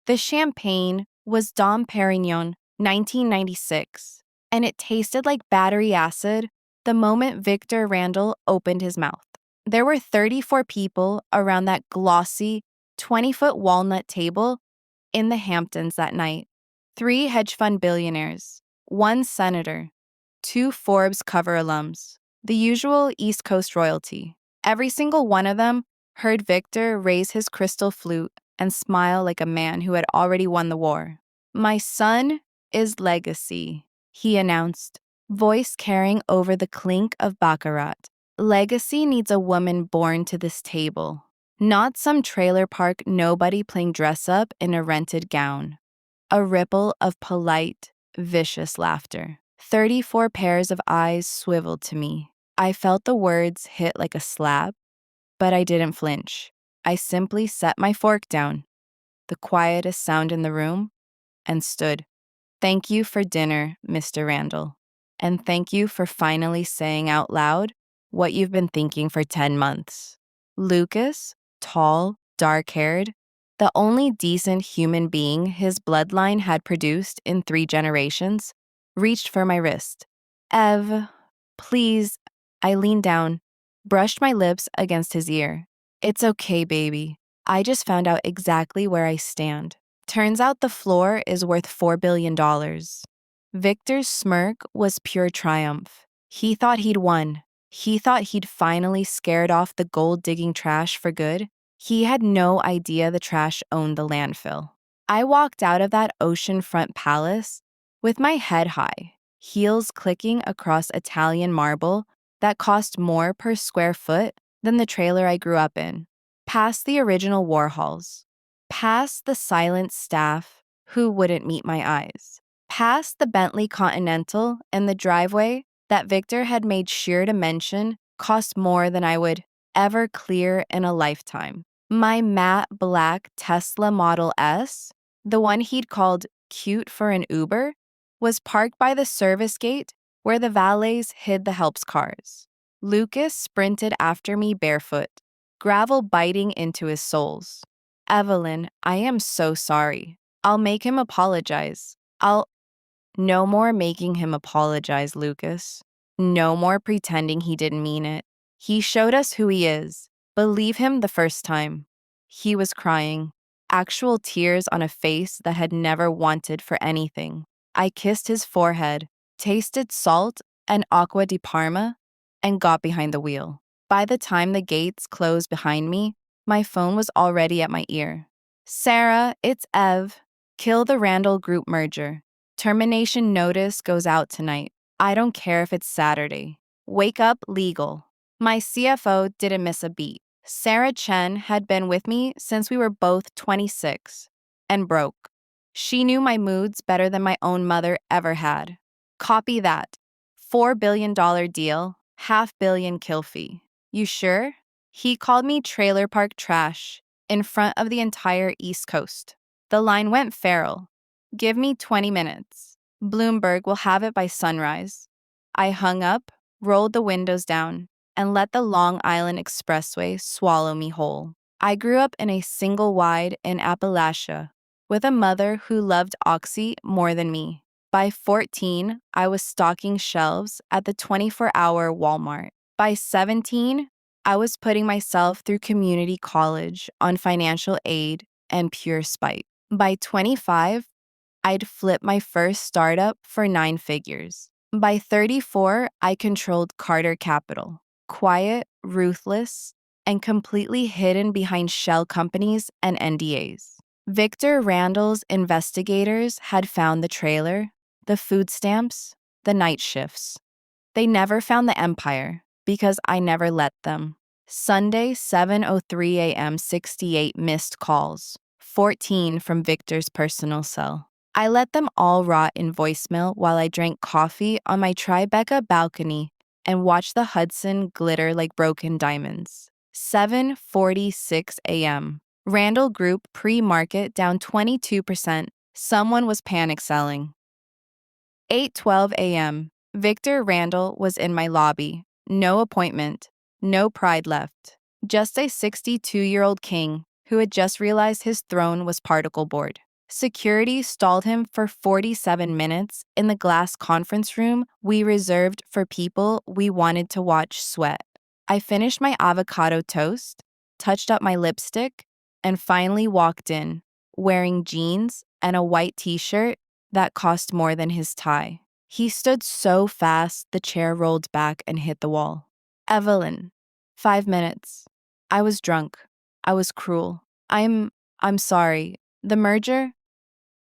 The champagne was Dom Perignon 1996, and it tasted like battery acid the moment Victor Randall opened his mouth. There were 34 people around that glossy, 20-foot walnut table in the Hamptons that night. 3 hedge fund billionaires, 1 senator, 2 Forbes cover alums, the usual East Coast royalty. Every single one of them heard Victor raise his crystal flute and smile like a man who had already won the war. "My son is legacy," he announced, voice carrying over the clink of baccarat. "Legacy needs a woman born to this table, not some trailer park nobody playing dress-up in a rented gown." A ripple of polite, vicious laughter. 34 pairs of eyes swiveled to me. I felt the words hit like a slap, but I didn't flinch. I simply set my fork down, the quietest sound in the room, and stood. "Thank you for dinner, Mr. Randall. And thank you for finally saying out loud what you've been thinking for 10 months. Lucas, tall, dark-haired, the only decent human being his bloodline had produced in 3 generations, reached for my wrist. "Ev, please." I leaned down, brushed my lips against his ear. "It's okay, baby. I just found out exactly where I stand. Turns out the floor is worth $4 billion. Victor's smirk was pure triumph. He thought he'd won. He thought he'd finally scared off the gold-digging trash for good. He had no idea the trash owned the landfill. I walked out of that oceanfront palace with my head high, heels clicking across Italian marble that cost more per square foot than the trailer I grew up in, past the original Warhols, past the silent staff who wouldn't meet my eyes, past the Bentley Continental and the driveway that Victor had made sure to mention cost more than I would ever clear in a lifetime. My matte black Tesla Model S, the one he'd called cute for an Uber, was parked by the service gate where the valets hid the help's cars. Lucas sprinted after me barefoot, gravel biting into his soles. "Evelyn, I am so sorry. I'll make him apologize. No more making him apologize, Lucas. No more pretending he didn't mean it. He showed us who he is. Believe him the first time." He was crying, actual tears on a face that had never wanted for anything. I kissed his forehead, tasted salt and acqua di Parma, and got behind the wheel. By the time the gates closed behind me, my phone was already at my ear. "Sarah, it's Ev. Kill the Randall Group merger. Termination notice goes out tonight. I don't care if it's Saturday. Wake up legal." My CFO didn't miss a beat. Sarah Chen had been with me since we were both 26 and broke. She knew my moods better than my own mother ever had. Copy that. $4 billion deal, $500 million kill fee. "You sure?" He called me trailer park trash in front of the entire East Coast. The line went feral. "Give me 20 minutes. Bloomberg will have it by sunrise." I hung up, rolled the windows down, and let the Long Island Expressway swallow me whole. I grew up in a single wide in Appalachia with a mother who loved Oxy more than me. By 14, I was stocking shelves at the 24-hour Walmart. By 17, I was putting myself through community college on financial aid and pure spite. By 25, I'd flipped my first startup for 9 figures. By 34, I controlled Carter Capital. Quiet, ruthless, and completely hidden behind shell companies and NDAs. Victor Randall's investigators had found the trailer, the food stamps, the night shifts. They never found the empire because I never let them. Sunday, 7:03 a.m., 68 missed calls, 14 from Victor's personal cell. I let them all rot in voicemail while I drank coffee on my Tribeca balcony and watched the Hudson glitter like broken diamonds. 7:46 a.m. Randall Group pre-market down 22%. Someone was panic selling. 8:12 a.m. Victor Randall was in my lobby. No appointment. No pride left. Just a 62-year-old king who had just realized his throne was particle board. Security stalled him for 47 minutes in the glass conference room we reserved for people we wanted to watch sweat. I finished my avocado toast, touched up my lipstick, and finally walked in, wearing jeans and a white t-shirt that cost more than his tie. He stood so fast the chair rolled back and hit the wall. Evelyn, 5 minutes. I was drunk. I was cruel. I'm sorry. The merger?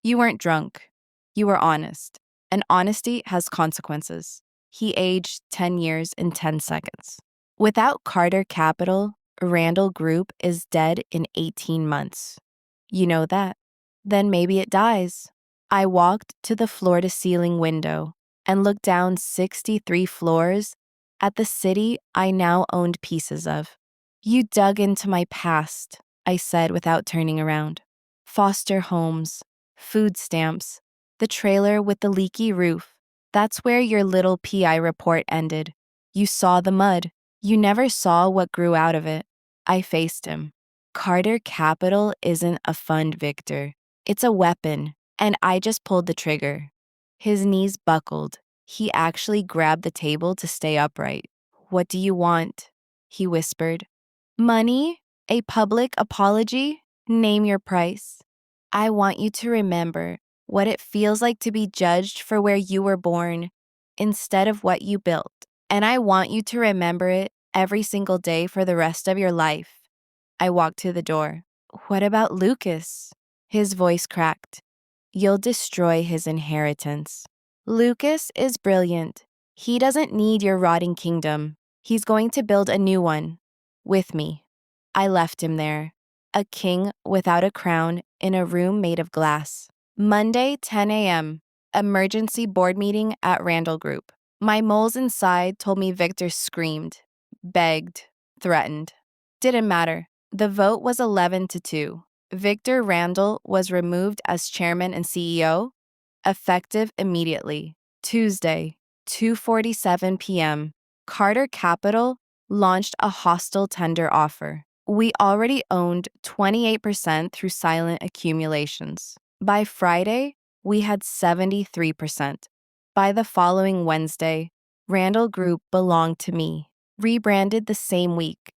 You weren't drunk. You were honest. And honesty has consequences. He aged 10 years in 10 seconds. Without Carter Capital, Randall Group is dead in 18 months. You know that. Then maybe it dies. I walked to the floor-to-ceiling window and looked down 63 floors at the city I now owned pieces of. You dug into my past, I said without turning around. Foster homes, food stamps, the trailer with the leaky roof. That's where your little PI report ended. You saw the mud. You never saw what grew out of it. I faced him. Carter Capital isn't a fund, Victor. It's a weapon, and I just pulled the trigger. His knees buckled. He actually grabbed the table to stay upright. What do you want? He whispered. Money? A public apology? Name your price. I want you to remember what it feels like to be judged for where you were born instead of what you built. And I want you to remember it every single day for the rest of your life. I walked to the door. What about Lucas? His voice cracked. You'll destroy his inheritance. Lucas is brilliant. He doesn't need your rotting kingdom. He's going to build a new one. With me. I left him there. A king without a crown in a room made of glass. Monday, 10 a.m. Emergency board meeting at Randall Group. My moles inside told me Victor screamed, begged, threatened. Didn't matter. The vote was 11-2. Victor Randall was removed as chairman and CEO, effective immediately. Tuesday, 2:47 p.m. Carter Capital launched a hostile tender offer. We already owned 28% through silent accumulations. By Friday, we had 73%. By the following Wednesday, Randall Group belonged to me, rebranded the same week.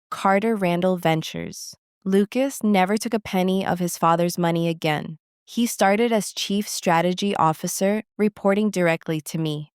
Carter Randall Ventures. Lucas never took a penny of his father's money again. He started as Chief Strategy Officer, reporting directly to me,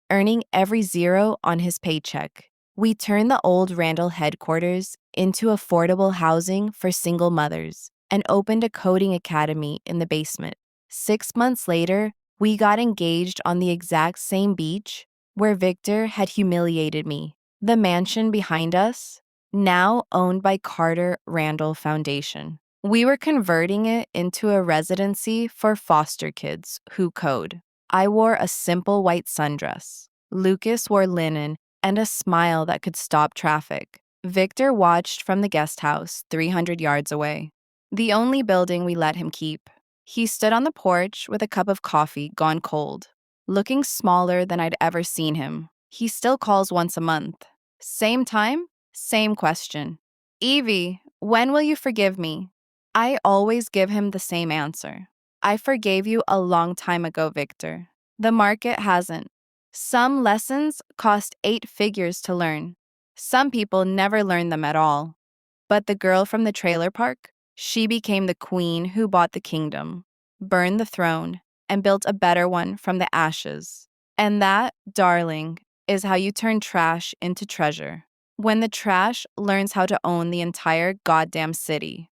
earning every zero on his paycheck. We turned the old Randall headquarters into affordable housing for single mothers and opened a coding academy in the basement. 6 months later, we got engaged on the exact same beach where Victor had humiliated me. The mansion behind us, now owned by Carter Randall Foundation. We were converting it into a residency for foster kids who code. I wore a simple white sundress. Lucas wore linen and a smile that could stop traffic. Victor watched from the guest house 300 yards away, the only building we let him keep. He stood on the porch with a cup of coffee gone cold, looking smaller than I'd ever seen him. He still calls once a month. Same time, same question. Evie, when will you forgive me? I always give him the same answer. I forgave you a long time ago, Victor. The market hasn't. Some lessons cost 8 figures to learn. Some people never learn them at all. But the girl from the trailer park, she became the queen who bought the kingdom, burned the throne, and built a better one from the ashes. And that, darling, is how you turn trash into treasure. When the trash learns how to own the entire goddamn city.